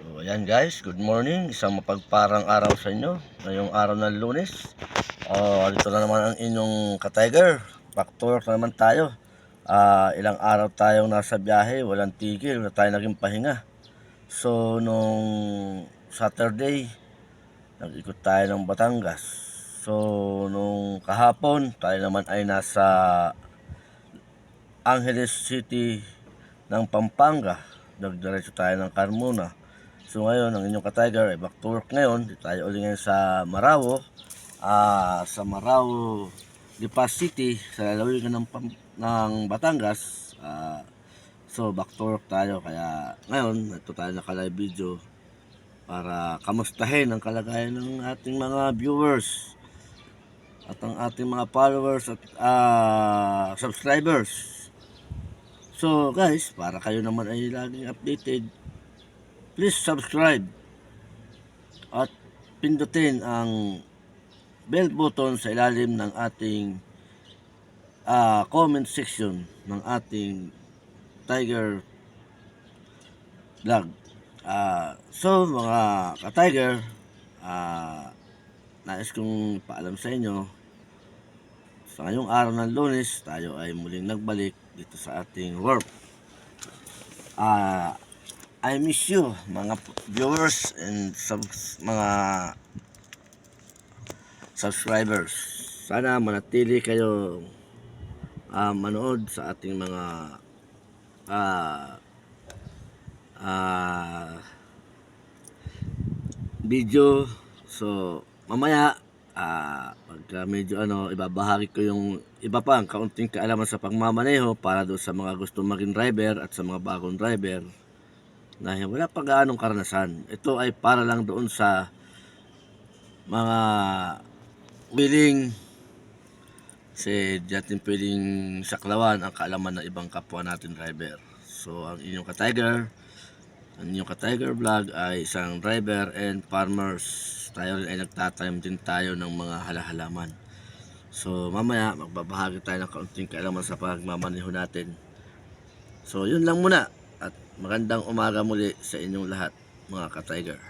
So ayan guys, good morning. Isang mapagparang araw sa inyo. Ngayong araw ng Lunes. Dito na naman ang inyong ka-Tiger. Back to work na naman tayo. Ilang araw tayong nasa biyahe, walang tigil, wala tayo naging pahinga. So nung Saturday, nag-ikot tayo ng Batangas. So nung kahapon, tayo naman ay nasa Angeles City ng Pampanga. Nagdiretso tayo ng Carmona. So ngayon, ang inyong ka-Tiger ay back to work ngayon. Dito tayo ulit ngayon sa Marawo. Sa Marawo, Lipa City, sa lalawigan ng Batangas. So back to work tayo. Kaya ngayon, ito tayo naka-live video para kamustahin ang kalagayan ng ating mga viewers at ang ating mga followers at subscribers. So guys, para kayo naman ay laging updated, please subscribe at pindutin ang bell button sa ilalim ng ating comment section ng ating Tiger Vlog. So mga ka-Tiger, nais kong paalam sa inyo, sa ngayong araw ng Lunes, tayo ay muling nagbalik dito sa ating work. I miss you mga viewers and mga subscribers. Sana manatili kayo manood sa ating mga video. So mamaya pagka medyo ibabahagi ko yung iba pang kaunting kaalaman sa pagmamaneho para doon sa mga gusto maging driver at sa mga bagong driver na wala pa gaanong karanasan. Ito ay para lang doon sa mga willing natin pwedeng saklawan ang kaalaman ng ibang kapwa natin driver. So ang inyong ka-Tiger Vlog ay isang driver and farmers. Tayo rin ay nagtatanim din tayo ng mga halaman. So mamaya magbabahagi tayo ng kaunting kaalaman sa pagmamaneho natin. So yun lang muna. At magandang umaga muli sa inyong lahat, mga ka-Tiger.